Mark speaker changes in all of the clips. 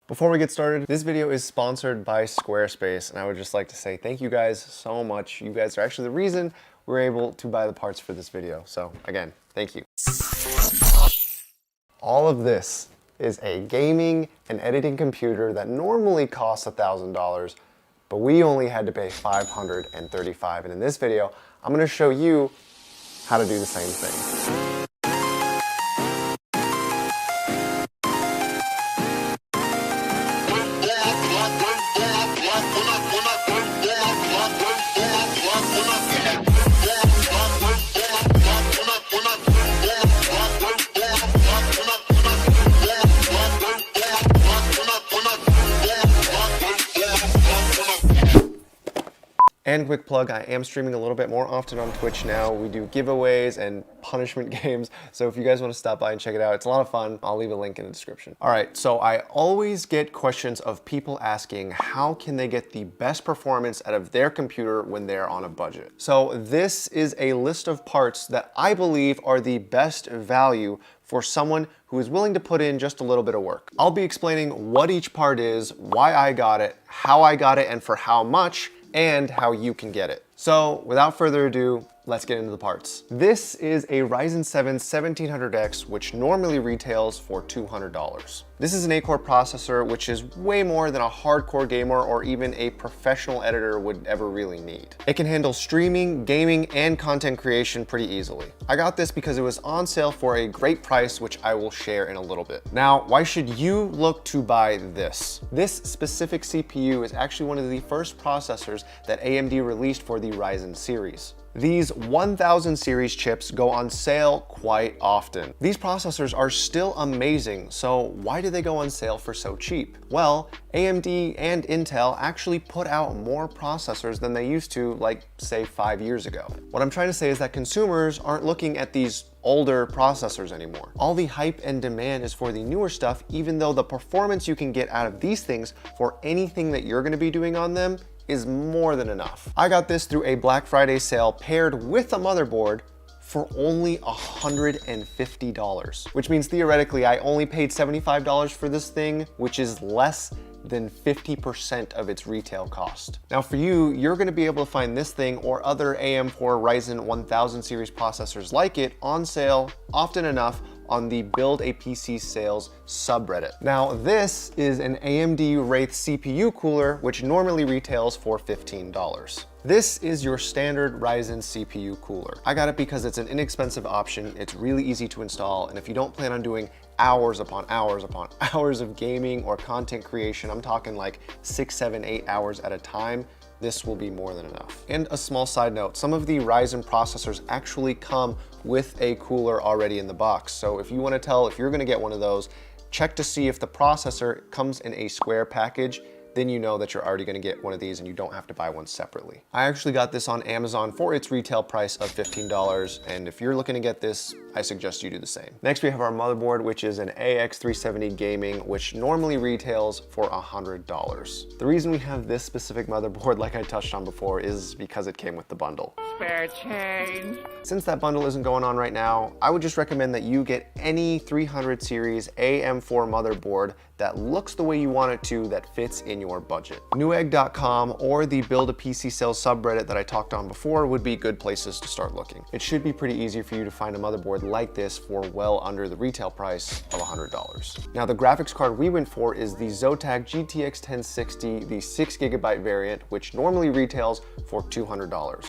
Speaker 1: Before we get started, this video is sponsored by Squarespace, and I would just like to say thank you guys so much. You guys are actually the reason we're able to buy the parts for this video. So again, thank you. All of this is a gaming and editing computer that normally costs $1,000, but we only had to pay $535. And in this video, I'm gonna show you how to do the same thing. And quick plug, I am streaming a little bit more often on Twitch now. We do giveaways and punishment games. So if you guys want to stop by and check it out, it's a lot of fun. I'll leave a link in the description. All right, so I always get questions of people asking how can they get the best performance out of their computer when they're on a budget. So this is a list of parts that I believe are the best value for someone who is willing to put in just a little bit of work. I'll be explaining what each part is, why I got it, how I got it, and for how much, and how you can get it. So without further ado, let's get into the parts. This is a Ryzen 7 1700X, which normally retails for $200. This is an 8-core processor, which is way more than a hardcore gamer or even a professional editor would ever really need. It can handle streaming, gaming, and content creation pretty easily. I got this because it was on sale for a great price, which I will share in a little bit. Now, why should you look to buy this? This specific CPU is actually one of the first processors that AMD released for the Ryzen series. These 1000 series chips go on sale quite often. These processors are still amazing, so why do they go on sale for so cheap? Well, AMD and Intel actually put out more processors than they used to, like, say 5 years ago. What I'm trying to say is that consumers aren't looking at these older processors anymore. All the hype and demand is for the newer stuff, even though the performance you can get out of these things for anything that you're gonna be doing on them is more than enough. I got this through a Black Friday sale paired with a motherboard for only $150, which means theoretically I only paid $75 for this thing, which is less than 50% of its retail cost. Now for you, you're gonna be able to find this thing or other AM4 Ryzen 1000 series processors like it on sale often enough on the Build a PC Sales subreddit. Now this is an AMD Wraith CPU cooler, which normally retails for $15. This is your standard Ryzen CPU cooler. I got it because it's an inexpensive option, it's really easy to install, and if you don't plan on doing hours upon hours upon hours of gaming or content creation, I'm talking like 6, 7, 8 hours at a time, this will be more than enough. And a small side note, some of the Ryzen processors actually come with a cooler already in the box. So if you want to tell if you're going to get one of those, check to see if the processor comes in a square package, then you know that you're already gonna get one of these and you don't have to buy one separately. I actually got this on Amazon for its retail price of $15, and if you're looking to get this, I suggest you do the same. Next, we have our motherboard, which is an AX370 Gaming, which normally retails for $100. The reason we have this specific motherboard, like I touched on before, is because it came with the bundle.
Speaker 2: Spare change.
Speaker 1: Since that bundle isn't going on right now, I would just recommend that you get any 300 series AM4 motherboard that looks the way you want it to, that fits in your budget. Newegg.com or the Build a PC Sales subreddit that I talked on before would be good places to start looking. It should be pretty easy for you to find a motherboard like this for well under the retail price of $100. Now the graphics card we went for is the Zotac GTX 1060, the 6GB variant, which normally retails for $200.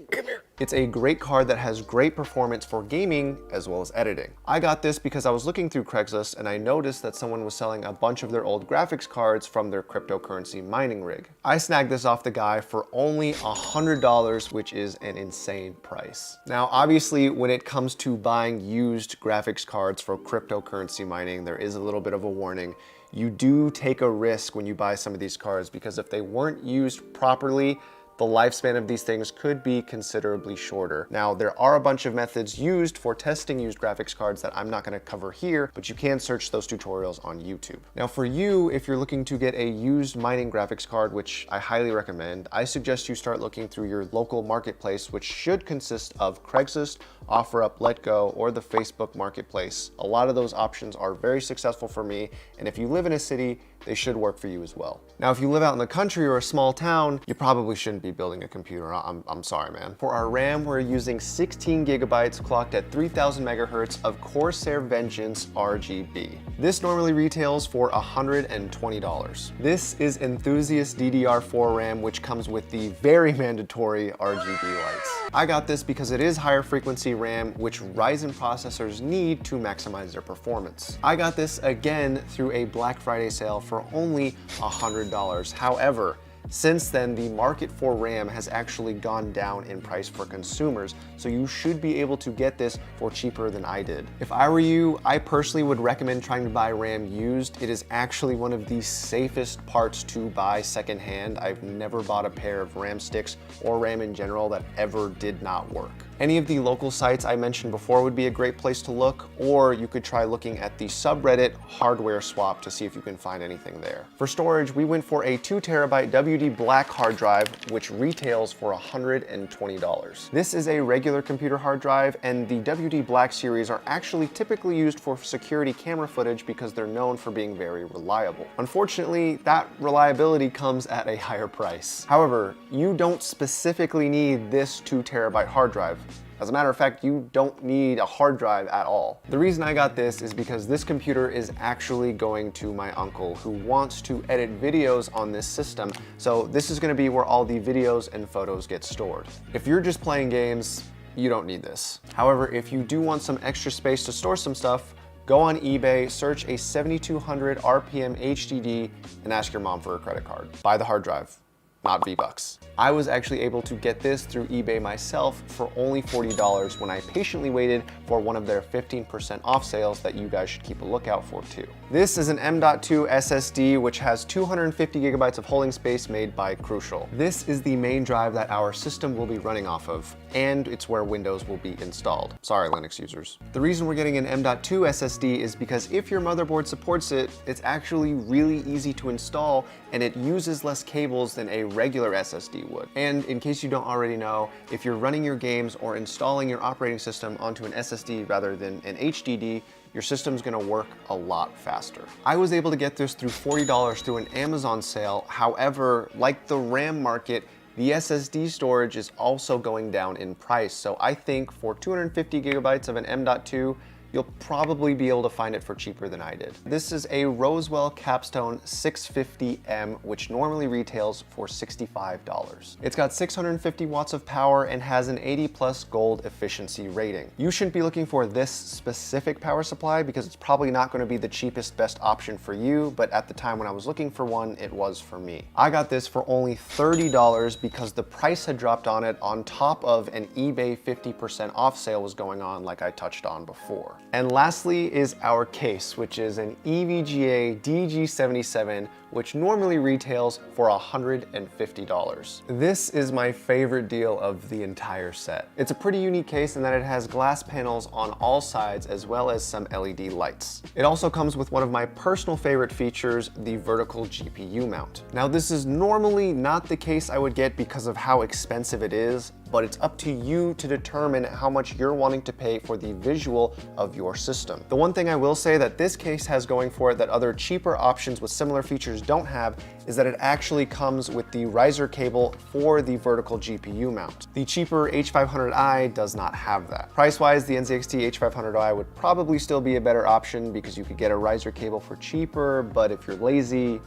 Speaker 1: Come here. It's a great card that has great performance for gaming as well as editing. I got this because I was looking through Craigslist and I noticed that someone was selling a bunch of their old graphics cards from their cryptocurrency mining rig. I snagged this off the guy for only $100, which is an insane price. Now, obviously, when it comes to buying used graphics cards for cryptocurrency mining, there is a little bit of a warning. You do take a risk when you buy some of these cards because if they weren't used properly, the lifespan of these things could be considerably shorter. Now, there are a bunch of methods used for testing used graphics cards that I'm not gonna cover here, but you can search those tutorials on YouTube. Now for you, if you're looking to get a used mining graphics card, which I highly recommend, I suggest you start looking through your local marketplace, which should consist of Craigslist, OfferUp, Letgo, or the Facebook Marketplace. A lot of those options are very successful for me, and if you live in a city, they should work for you as well. Now, if you live out in the country or a small town, you probably shouldn't be building a computer. I'm sorry, man. For our RAM, we're using 16 gigabytes clocked at 3000 megahertz of Corsair Vengeance RGB. This normally retails for $120. This is Enthusiast DDR4 RAM, which comes with the very mandatory RGB lights. I got this because it is higher frequency RAM, which Ryzen processors need to maximize their performance. I got this again through a Black Friday sale for only $100. However, since then, the market for RAM has actually gone down in price for consumers, so you should be able to get this for cheaper than I did. If I were you, I personally would recommend trying to buy RAM used. It is actually one of the safest parts to buy secondhand. I've never bought a pair of RAM sticks or RAM in general that ever did not work. Any of the local sites I mentioned before would be a great place to look, or you could try looking at the subreddit Hardware Swap to see if you can find anything there. For storage, we went for a 2 terabyte WD Black hard drive, which retails for $120. This is a regular computer hard drive, and the WD Black series are actually typically used for security camera footage because they're known for being very reliable. Unfortunately, that reliability comes at a higher price. However, you don't specifically need this 2 terabyte hard drive. As a matter of fact, you don't need a hard drive at all. The reason I got this is because this computer is actually going to my uncle who wants to edit videos on this system. So this is gonna be where all the videos and photos get stored. If you're just playing games, you don't need this. However, if you do want some extra space to store some stuff, go on eBay, search a 7200 RPM HDD, and ask your mom for a credit card. Buy the hard drive, not V-Bucks. I was actually able to get this through eBay myself for only $40 when I patiently waited for one of their 15% off sales that you guys should keep a lookout for too. This is an M.2 SSD, which has 250 gigabytes of holding space made by Crucial. This is the main drive that our system will be running off of, and it's where Windows will be installed. Sorry, Linux users. The reason we're getting an M.2 SSD is because if your motherboard supports it, it's actually really easy to install, and it uses less cables than a regular SSD would. And in case you don't already know, if you're running your games or installing your operating system onto an SSD rather than an HDD, your system's gonna work a lot faster. I was able to get this through $40 through an Amazon sale. However, like the RAM market, the SSD storage is also going down in price. So I think for 250 gigabytes of an M.2, you'll probably be able to find it for cheaper than I did. This is a Rosewell Capstone 650M, which normally retails for $65. It's got 650 watts of power and has an 80+ gold efficiency rating. You shouldn't be looking for this specific power supply because it's probably not gonna be the cheapest best option for you, but at the time when I was looking for one, it was for me. I got this for only $30 because the price had dropped on it on top of an eBay 50% off sale was going on, like I touched on before. And lastly is our case, which is an EVGA DG77, which normally retails for $150. This is my favorite deal of the entire set. It's a pretty unique case in that it has glass panels on all sides as well as some LED lights. It also comes with one of my personal favorite features, the vertical GPU mount. Now this is normally not the case I would get because of how expensive it is, but it's up to you to determine how much you're wanting to pay for the visual of your system. The one thing I will say that this case has going for it that other cheaper options with similar features don't have is that it actually comes with the riser cable for the vertical GPU mount. The cheaper H500i does not have that. Price-wise, the NZXT H500i would probably still be a better option because you could get a riser cable for cheaper, but if you're lazy,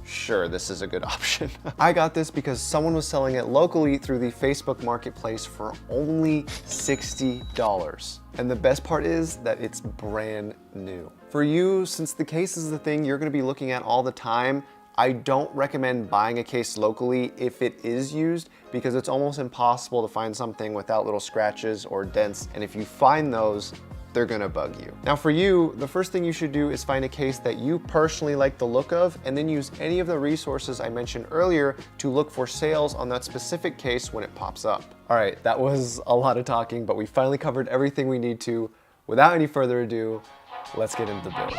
Speaker 1: sure, this is a good option. I got this because someone was selling it locally through the Facebook Marketplace for only $60. And the best part is that it's brand new. For you, since the case is the thing you're gonna be looking at all the time, I don't recommend buying a case locally if it is used because it's almost impossible to find something without little scratches or dents. And if you find those, they're gonna bug you. Now for you, the first thing you should do is find a case that you personally like the look of, and then use any of the resources I mentioned earlier to look for sales on that specific case when it pops up. All right, that was a lot of talking, but we finally covered everything we need to. Without any further ado, let's get into the build.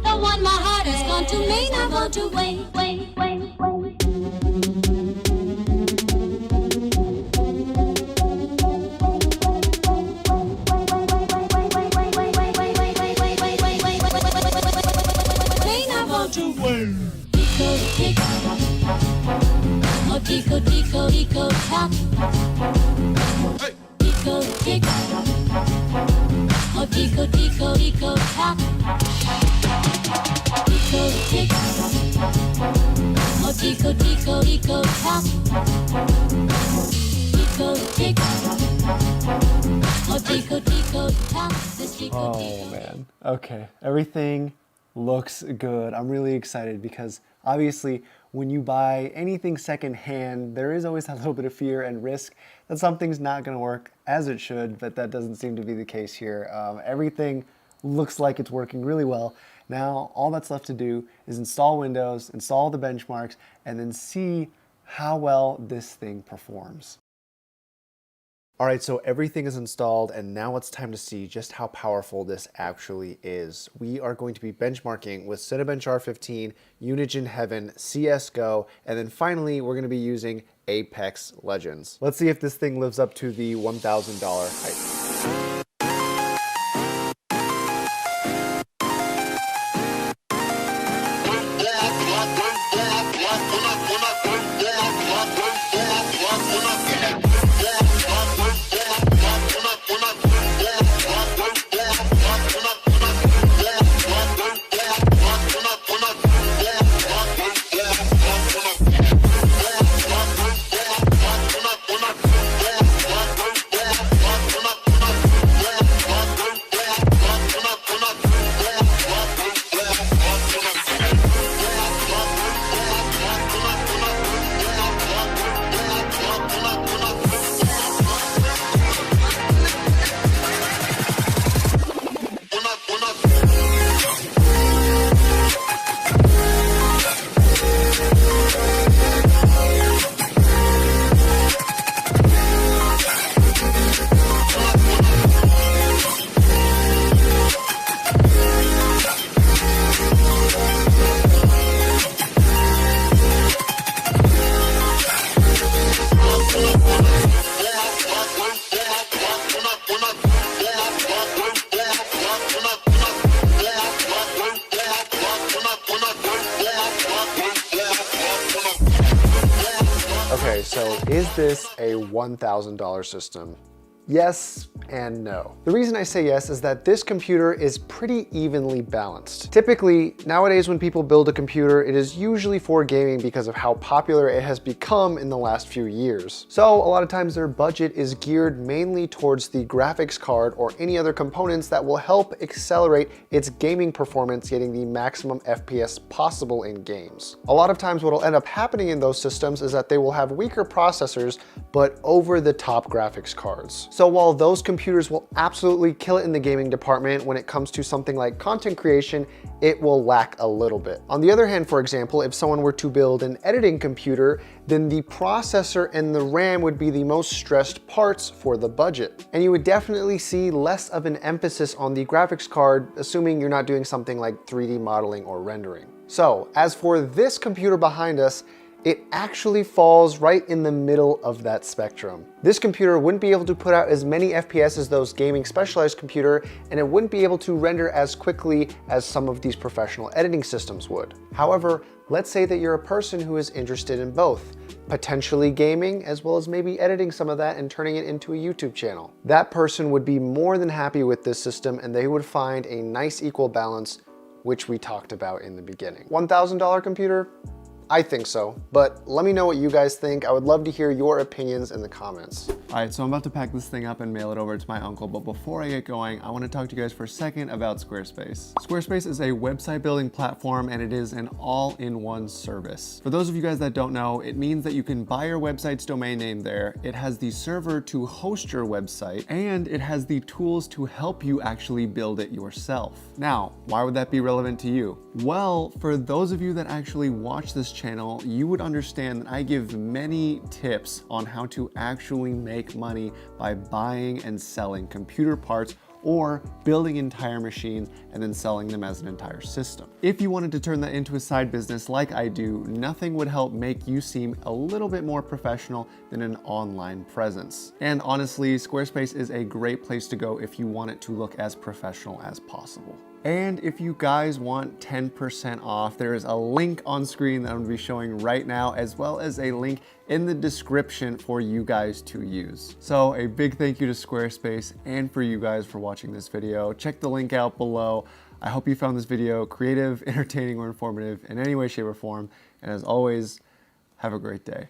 Speaker 3: The one my heart has gone to me, not gone to wait. Tico, tico, tico, tock. Tico, tick. Oh, tico, tico, tico, tock. Tico, tick. Oh, tico, tico, tico, tock. Tico, tick. Oh, tico, tico, tock.
Speaker 1: Oh man, okay, everything looks good. I'm really excited because obviously when you buy anything secondhand, there is always that little bit of fear and risk that something's not going to work as it should, but that doesn't seem to be the case here. Everything looks like it's working really well. Now, all that's left to do is install Windows, install the benchmarks, and then see how well this thing performs. All right, so everything is installed, and now it's time to see just how powerful this actually is. We are going to be benchmarking with Cinebench R15, Unigine Heaven, CSGO, and then finally we're going to be using Apex Legends. Let's see if this thing lives up to the $1,000 hype. Okay, so is this a $1,000 system? Yes and no. The reason I say yes is that this computer is pretty evenly balanced. Typically, nowadays when people build a computer, it is usually for gaming because of how popular it has become in the last few years. So a lot of times their budget is geared mainly towards the graphics card or any other components that will help accelerate its gaming performance, getting the maximum FPS possible in games. A lot of times what will end up happening in those systems is that they will have weaker processors, but over-the-top graphics cards. So while those computers will absolutely kill it in the gaming department, when it comes to something like content creation, it will lack a little bit. On the other hand, for example, if someone were to build an editing computer, then the processor and the RAM would be the most stressed parts for the budget. And you would definitely see less of an emphasis on the graphics card, assuming you're not doing something like 3D modeling or rendering. So as for this computer behind us, it actually falls right in the middle of that spectrum. This computer wouldn't be able to put out as many FPS as those gaming specialized computer, and it wouldn't be able to render as quickly as some of these professional editing systems would. However, let's say that you're a person who is interested in both, potentially gaming as well as maybe editing some of that and turning it into a YouTube channel. That person would be more than happy with this system, and they would find a nice equal balance, which we talked about in the beginning. $1,000 computer? I think so, but let me know what you guys think. I would love to hear your opinions in the comments. All right, so I'm about to pack this thing up and mail it over to my uncle, but before I get going, I want to talk to you guys for a second about Squarespace. Squarespace is a website building platform, and it is an all-in-one service. For those of you guys that don't know, it means that you can buy your website's domain name there, it has the server to host your website, and it has the tools to help you actually build it yourself. Now, why would that be relevant to you? Well, for those of you that actually watch this channel, you would understand that I give many tips on how to actually make money by buying and selling computer parts or building entire machines and then selling them as an entire system. If you wanted to turn that into a side business like I do, nothing would help make you seem a little bit more professional than an online presence. And honestly, Squarespace is a great place to go if you want it to look as professional as possible. And if you guys want 10% off, there is a link on screen that I'm gonna be showing right now, as well as a link in the description for you guys to use. So a big thank you to Squarespace and for you guys for watching this video. Check the link out below. I hope you found this video creative, entertaining, or informative in any way, shape, or form. And as always, have a great day.